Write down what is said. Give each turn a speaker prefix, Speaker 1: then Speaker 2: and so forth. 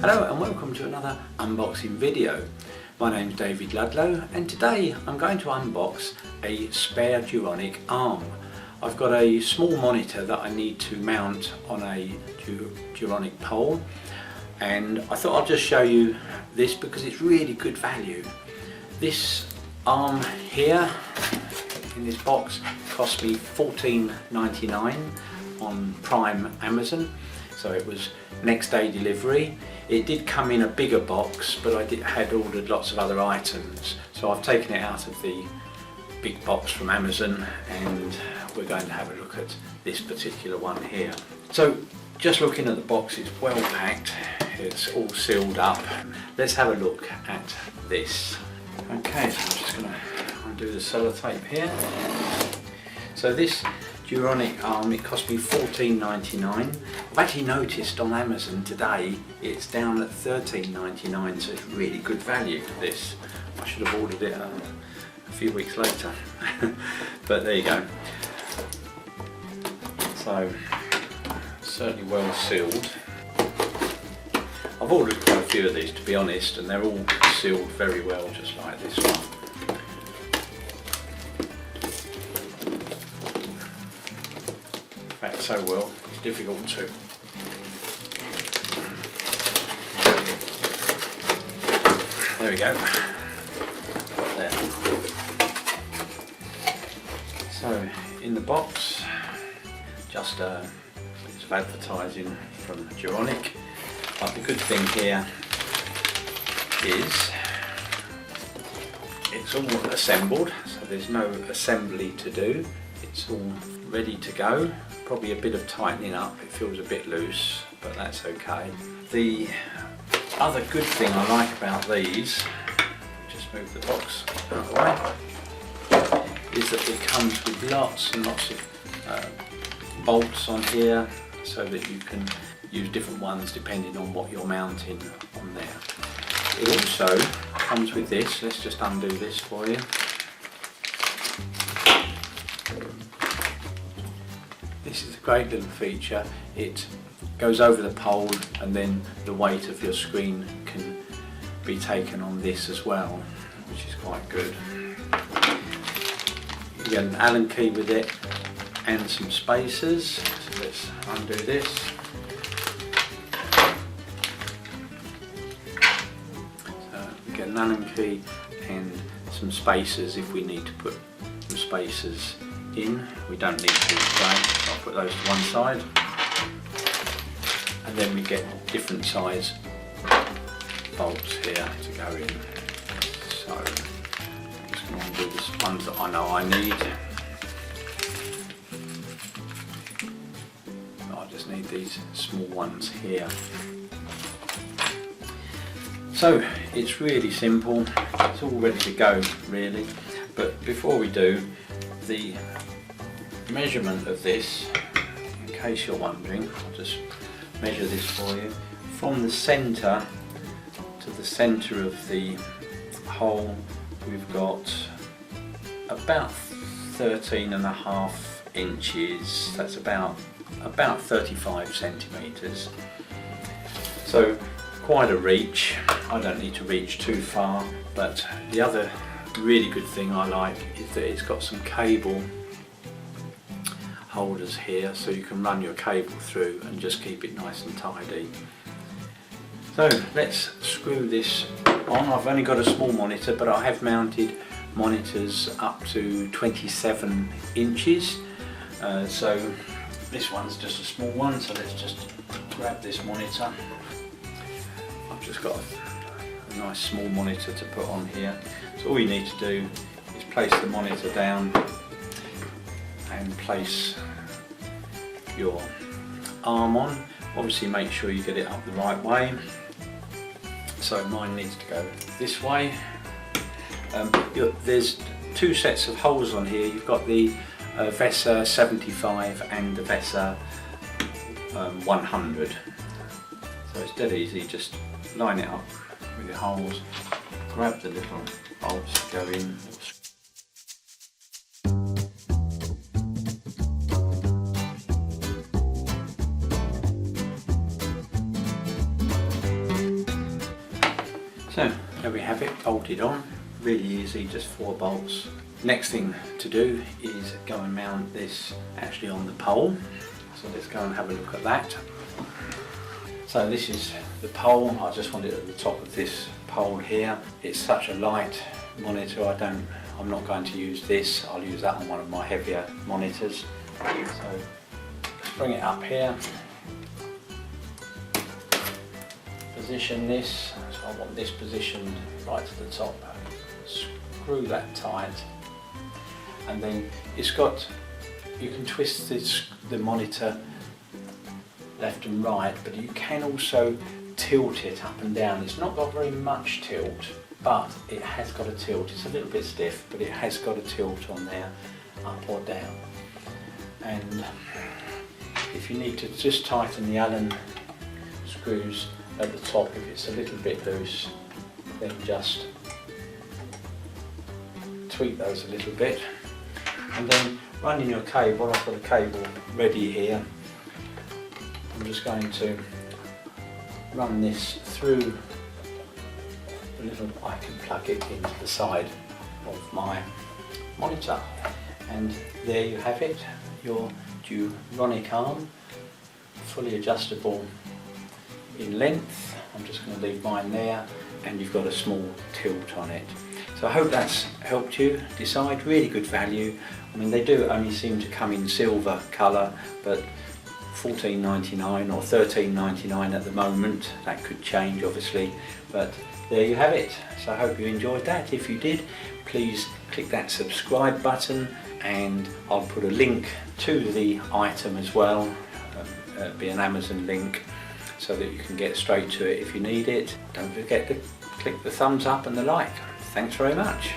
Speaker 1: Hello and welcome to another unboxing video. My name is David Ludlow and today I'm going to unbox a spare Duronic arm. I've got a small monitor that I need to mount on a Duronic pole, and I thought I'll just show you this because it's really good value. This arm here in this box cost me $14.99 on Prime Amazon, so it was next day delivery. It did come in a bigger box, but I had ordered lots of other items, so I've taken it out of the big box from Amazon and we're going to have a look at this particular one here. So just looking at the box, it's well packed, it's all sealed up. Let's have a look at this. Okay, so I'm just going to undo the sellotape here. So this Duronic arm, it cost me $14.99. I've actually noticed on Amazon today it's down at $13.99, so it's really good value for this. I should have ordered it a few weeks later, but there you go. So certainly well sealed. I've ordered quite a few of these, to be honest, and they're all sealed very well, just like this one. So well, it's difficult to. There we go. There. So in the box, just a bit of advertising from Duronic. But the good thing here is it's all assembled, so there's no assembly to do. It's all ready to go. Probably a bit of tightening up, it feels a bit loose, but that's okay. The other good thing I like about these, just move the box out of the way, is that it comes with lots and lots of bolts on here, so that you can use different ones depending on what you're mounting on there. It also comes with this. Let's just undo this for you. This is a great little feature. It goes over the pole and then the weight of your screen can be taken on this as well, which is quite good. You get an Allen key with it and some spacers. So let's undo this. So we get an Allen key and some spacers if we need to put some spacers in. We don't need to today, so I'll put those to one side, and then we get different size bolts here to go in. So I'm just going to undo the ones that I know I need. I just need these small ones here. So it's really simple, it's all ready to go really, but before we do, the measurement of this, in case you're wondering, I'll just measure this for you. From the centre to the centre of the hole, we've got about 13.5 inches. That's about 35 centimetres. So quite a reach. I don't need to reach too far, but the other really good thing I like is that it's got some cable holders here, so you can run your cable through and just keep it nice and tidy. So let's screw this on. I've only got a small monitor, but I have mounted monitors up to 27 inches. So this one's just a small one, so let's just grab this monitor. I've just got a nice small monitor to put on here. So all you need to do is place the monitor down and place your arm on. Obviously make sure you get it up the right way. So mine needs to go this way. There's two sets of holes on here. You've got the VESA 75 and the VESA 100. So it's dead easy, just line it up with your holes, grab the little bolts, go in. bolted on. Really easy, just 4 bolts. Next thing to do is go and mount this actually on the pole. So let's go and have a look at that. So this is the pole. I just want it at the top of this pole here. It's such a light monitor, I'm not going to use this. I'll use that on one of my heavier monitors. So let's bring it up here. Position this, so I want this positioned right to the top. Screw that tight, and then it's got, you can twist the monitor left and right, but you can also tilt it up and down. It's not got very much tilt, but it has got a tilt. It's a little bit stiff, but it has got a tilt on there, up or down. And if you need to just tighten the Allen screws at the top, if it's a little bit loose, then just tweak those a little bit. And then running your cable, I've got a cable ready here. I'm just going to run this through the little, I can plug it into the side of my monitor. And there you have it, your Duronic arm, fully adjustable in length. I'm just going to leave mine there, and you've got a small tilt on it. So I hope that's helped you decide. Really good value. I mean, they do only seem to come in silver colour, but $14.99 or $13.99 at the moment. That could change obviously, but there you have it. So I hope you enjoyed that. If you did, please click that subscribe button, and I'll put a link to the item as well. It'll be an Amazon link, so that you can get straight to it if you need it. Don't forget to click the thumbs up and the like. Thanks very much.